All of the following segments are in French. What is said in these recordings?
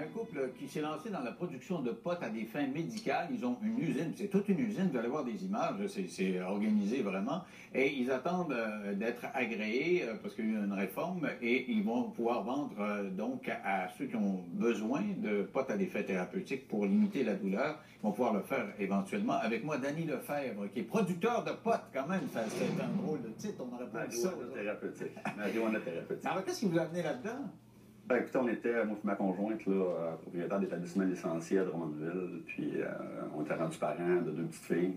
un couple qui s'est lancé dans la production de potes à des fins médicales. Ils ont une usine, c'est toute une usine, vous allez voir des images, c'est organisé vraiment. Et ils attendent d'être agréés parce qu'il y a eu une réforme et ils vont pouvoir vendre donc à ceux qui ont besoin de potes à des fins thérapeutiques pour limiter la douleur. Ils vont pouvoir le faire éventuellement. Avec moi, Danny Lefebvre, qui est producteur de potes quand même. C'est un drôle de titre, on aurait pas dit ça. Marijuana thérapeutique. Alors, qu'est-ce qui vous a amené là-dedans? Ben, écoutez, on était, moi et ma conjointe, là, propriétaire d'établissement licencié à Drummondville, puis on était rendus parents de 2 petites filles.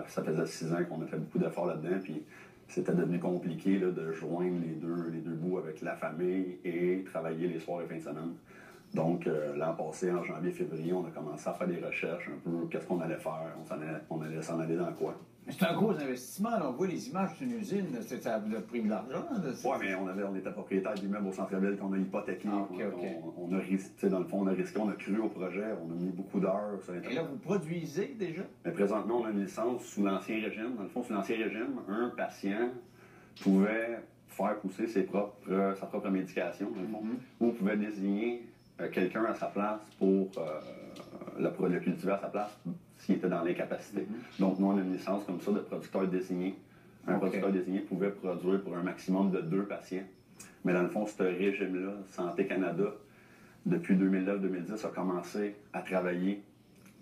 Ça faisait 6 ans qu'on a fait beaucoup d'efforts là-dedans, puis c'était devenu compliqué là, de joindre les deux bouts avec la famille et travailler les soirs et fins de semaine. Donc, l'an passé, en janvier-février, on a commencé à faire des recherches un peu, qu'est-ce qu'on allait faire, on allait s'en aller dans quoi. C'est un gros investissement, là. On voit les images d'une usine, ça vous a pris de l'argent. Oui, mais on était propriétaire d'immeubles au centre-ville qu'on a hypothéqué. Ah, okay. On a risqué, dans le fond, on a risqué, on a cru au projet, on a mis beaucoup d'heures sur Internet. Et là, vous produisez déjà? Mais présentement, on a une licence sous l'Ancien Régime. Dans le fond, sous l'Ancien Régime, un patient pouvait faire pousser sa propre médication, dans le fond, ou pouvait désigner quelqu'un à sa place pour le cultiver à sa place s'il était dans l'incapacité. Donc, nous, on a une licence comme ça de producteur désigné. Un producteur désigné pouvait produire pour un maximum de 2 patients. Mais dans le fond, ce régime-là, Santé Canada, depuis 2009-2010, a commencé à travailler,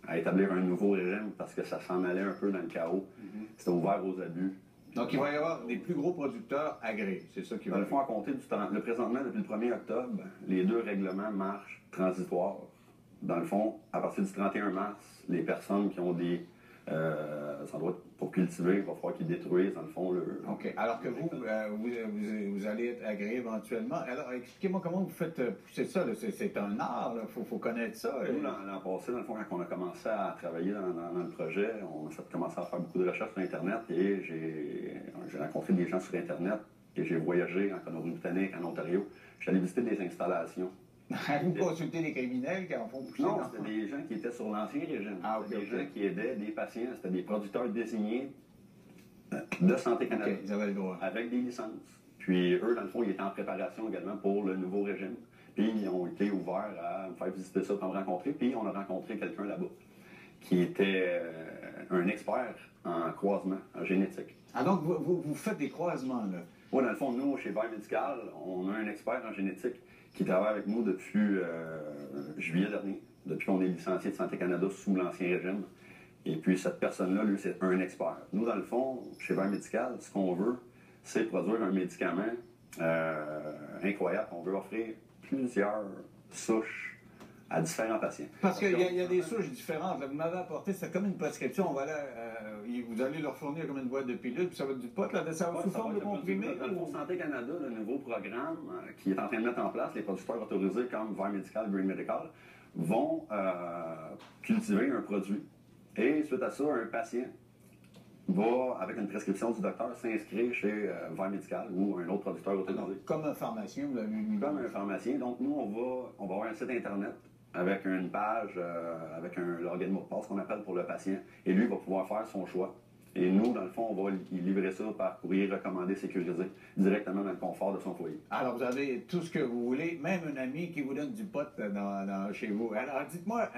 à établir un nouveau régime parce que ça s'en allait un peu dans le chaos. C'était ouvert aux abus. Donc, il va y avoir des plus gros producteurs agréés. C'est ça qui va. Dans le fond, à compter du 30... Le présentement, depuis le 1er octobre, les 2 règlements marchent transitoires. Dans le fond, à partir du 31 mars, les personnes qui ont des endroits pour cultiver, il va falloir qu'ils détruisent, dans le fond, le... OK. Alors que vous allez être agréé éventuellement. Alors, expliquez-moi comment vous faites pousser ça. C'est un art, il faut connaître ça. Nous, l'an passé, dans le fond, quand on a commencé à travailler dans le projet, on a commencé à faire beaucoup de recherches sur Internet et j'ai rencontré des gens sur Internet et j'ai voyagé en Colombie-Britannique, en Ontario. Je suis allé visiter des installations. Vous consultez les criminels qui en font pousser? Non, c'était des gens qui étaient sur l'Ancien Régime. Des gens qui aidaient des patients. C'était des producteurs désignés de Santé Canada. Ils avaient le droit. Avec des licences. Puis eux, dans le fond, ils étaient en préparation également pour le nouveau régime. Puis ils ont été ouverts à me faire visiter ça, pour me rencontrer. Puis on a rencontré quelqu'un là-bas qui était un expert en croisement, en génétique. Ah, donc vous faites des croisements, là? Oui, dans le fond, nous, chez Vert Médical, on a un expert en génétique qui travaille avec nous depuis juillet dernier, depuis qu'on est licencié de Santé Canada sous l'Ancien Régime. Et puis, cette personne-là, lui, c'est un expert. Nous, dans le fond, chez Vert Médical, ce qu'on veut, c'est produire un médicament incroyable. On veut offrir plusieurs souches à différents patients. Parce qu'il y a des souches différentes. Là, vous m'avez apporté, c'est comme une prescription. Voilà, vous allez leur fournir comme une boîte de pilules, puis ça va être du pot, là, ça va sous forme de comprimé. Dans le fond, Santé Canada, le nouveau programme qui est en train de mettre en place, les producteurs autorisés comme Vert Medical, Green Medical, vont cultiver un produit. Et suite à ça, un patient va, avec une prescription du docteur, s'inscrire chez Vert Medical ou un autre producteur autorisé. Alors, comme un pharmacien, vous l'avez mis. Comme un pharmacien. Donc, nous, on va avoir un site Internet avec une page, avec un login mot de passe qu'on appelle pour le patient. Et lui va pouvoir faire son choix. Et nous, dans le fond, on va livrer ça par courrier recommandé, sécurisé, directement dans le confort de son foyer. Alors, vous avez tout ce que vous voulez, même un ami qui vous donne du pot chez vous. Alors, dites-moi,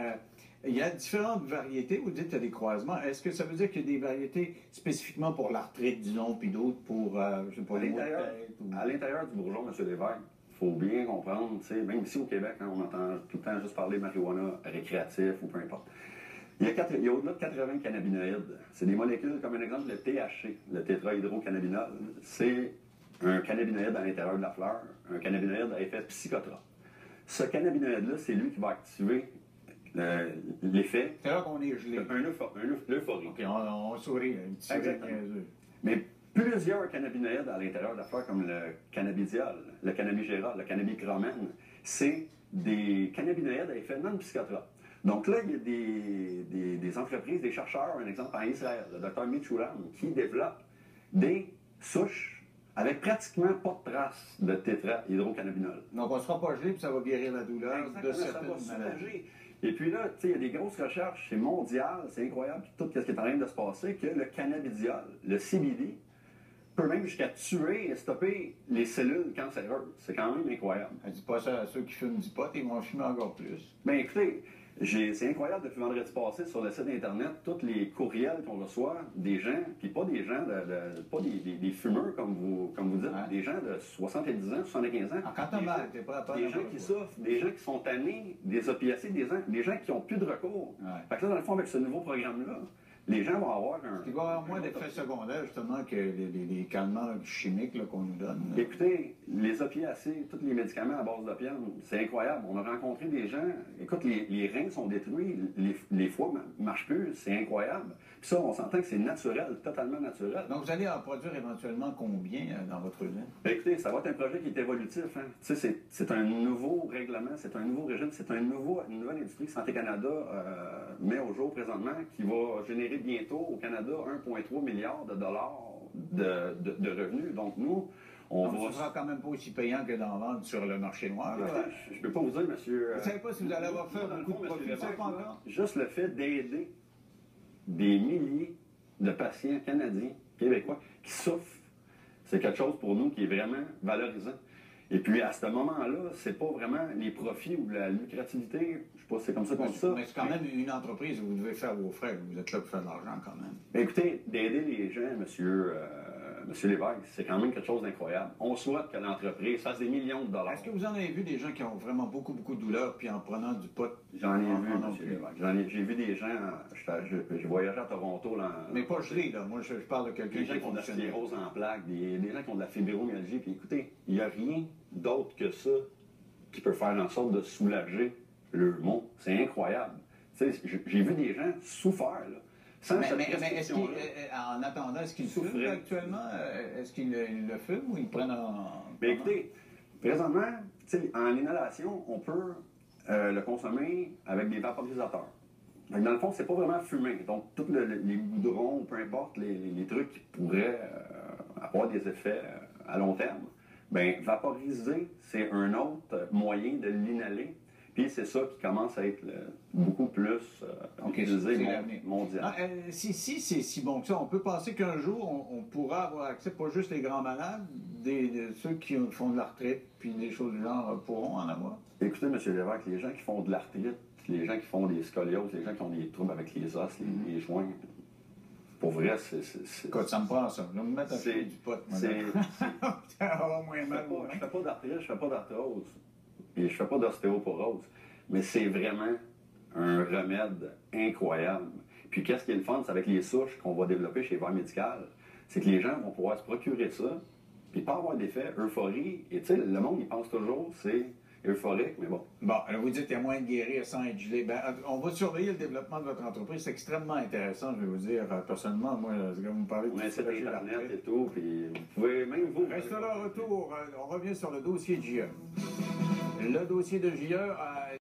il y a différentes variétés. Vous dites qu'il y a des croisements. Est-ce que ça veut dire qu'il y a des variétés spécifiquement pour l'arthrite, disons, puis d'autres pour, je sais pas, les à l'intérieur du bourgeon, M. Lévesque, il faut bien comprendre, même ici au Québec, hein, on entend tout le temps juste parler de marijuana récréatif ou peu importe. Il y a au-delà de 80 cannabinoïdes. C'est des molécules, comme un exemple, le THC, le tétrahydrocannabinol. C'est un cannabinoïde à l'intérieur de la fleur, un cannabinoïde à effet psychotrope. Ce cannabinoïde-là, c'est lui qui va activer l'effet. C'est là qu'on est gelé. L'euphorie. OK, on sourit, un petit sourire niaiseux. Mais plusieurs cannabinoïdes à l'intérieur de la fleur, comme le cannabidiol, le cannabigéral, le cannabichromène, c'est des cannabinoïdes à effet non psychotrope. Donc là, il y a des entreprises, des chercheurs, un exemple en Israël, le docteur Mitchoulam, qui développe des souches avec pratiquement pas de traces de tétrahydrocannabinol. Donc on ne sera pas gelé, puis ça va guérir la douleur de certaines maladies. Et puis là, tu sais, il y a des grosses recherches, c'est mondial, c'est incroyable, tout ce qui est en train de se passer, que le cannabidiol, le CBD, peut même jusqu'à tuer et stopper les cellules cancéreuses. C'est quand même incroyable. Dis pas ça à ceux qui fument du pot, ils vont fumer encore plus. Bien, écoutez, c'est incroyable depuis vendredi passé sur le site Internet, tous les courriels qu'on reçoit des gens, puis pas des gens, pas des fumeurs comme vous dites, des gens de 70 ans, 75 ans. Ah, quand t'as mal, t'es pas à part des gens qui souffrent, des gens qui sont tannés, des opiacés, des gens qui n'ont plus de recours. Fait que là, dans le fond, avec ce nouveau programme-là, les gens vont avoir un... Il va y avoir moins d'effets secondaires, justement, que les calmants chimiques qu'on nous donne. Écoutez, les opiacés, tous les médicaments à base d'opium, c'est incroyable. On a rencontré des gens... Écoute, les reins sont détruits, les foies ne marchent plus, c'est incroyable. Puis ça, on s'entend que c'est naturel, totalement naturel. Donc, vous allez en produire éventuellement combien dans votre usine? Bien, écoutez, ça va être un projet qui est évolutif. Hein. Tu sais, c'est un nouveau règlement, c'est un nouveau régime, c'est une nouvelle industrie que Santé Canada met au jour présentement, qui va générer bientôt au Canada 1,3 milliard de dollars de revenus. Donc, nous, on va... Ce sera quand même pas aussi payant que d'en vendre sur le marché noir. Je ne peux pas vous dire, monsieur... Vous ne savez pas si vous allez avoir fait beaucoup de profit, ça, pas encore? Juste le fait d'aider des milliers de patients canadiens, québécois, qui souffrent, c'est quelque chose pour nous qui est vraiment valorisant. Et puis, à ce moment-là, c'est pas vraiment les profits ou la lucrativité, je sais pas si c'est comme ça qu'on dit ça. Mais c'est quand même une entreprise où vous devez faire vos frais, vous êtes là pour faire de l'argent quand même. Mais écoutez, d'aider les gens, monsieur Lévesque, c'est quand même quelque chose d'incroyable. On souhaite que l'entreprise fasse des millions de dollars. Est-ce que vous en avez vu des gens qui ont vraiment beaucoup de douleurs, puis en prenant du pot? J'en ai vu, monsieur Lévesque. J'ai vu des gens, j'ai voyagé à Toronto. Là, mais pas gelé, là. Moi, je parle de quelqu'un qui ont de la sclérose en plaques, des gens qui ont de la fibromyalgie. Puis écoutez, il n'y a rien d'autre que ça qui peut faire en sorte de soulager le mot. C'est incroyable. J'ai vu des gens souffrir, là. Mais est-ce qu'en attendant, est-ce qu'ils fument actuellement? Est-ce qu'ils le fument ou ils prennent en... Bien, écoutez, présentement, en inhalation, on peut le consommer avec des vaporisateurs. Donc, dans le fond, c'est pas vraiment fumé. Donc, tous les goudrons, peu importe, les trucs qui pourraient avoir des effets à long terme, bien, vaporiser, c'est un autre moyen de l'inhaler. Puis c'est ça qui commence à être beaucoup plus utilisé mondial. Si c'est si bon que ça, on peut penser qu'un jour, on pourra avoir accès, pas juste les grands malades, ceux qui font de l'arthrite, puis des choses du genre pourront en avoir? Écoutez, M. Lévesque, les gens qui font de l'arthrite, les gens qui font des scolioses, les gens qui ont des troubles avec les os, les joints, pour vrai, c'est... Écoute, ça me prend ça. Je vais me mettre à faire du pot. Ça va avoir moins mal. Je fais pas d'arthrite, je fais pas d'arthrose. Et je fais pas d'ostéoporose. Mais c'est vraiment un remède incroyable. Puis qu'est-ce qui est le fun, c'est avec les souches qu'on va développer chez Vert Médical, c'est que les gens vont pouvoir se procurer ça, puis pas avoir d'effet euphorie. Et tu sais, le monde, il pense toujours c'est euphorique, mais bon. Bon, alors vous dites qu'il y a moins de guérir sans être gelé. Ben, on va surveiller le développement de votre entreprise. C'est extrêmement intéressant, je vais vous dire. Personnellement, moi, quand vous me parlez de on essaie d'Internet et tout, puis vous pouvez même vous... Reste là, retour. On revient sur le dossier de JE. Le dossier de JE...